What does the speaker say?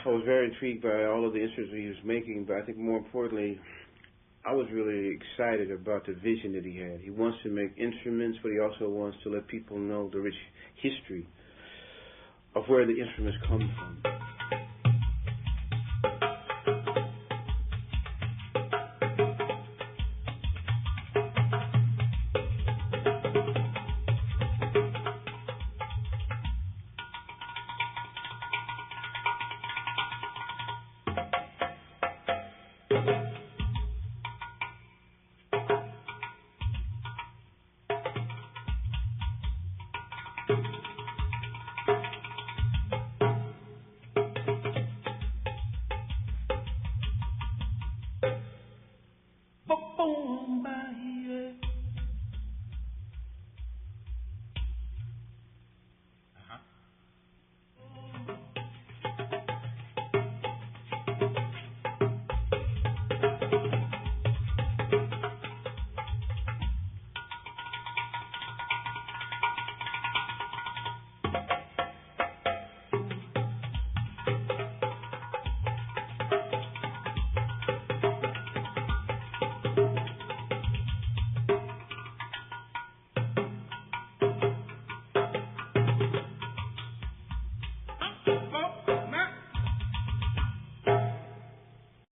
I was very intrigued by all of the instruments he was making, but I think more importantly, I was really excited about the vision that he had. He wants to make instruments, but he also wants to let people know the rich history of where the instruments come from. Boom, bye.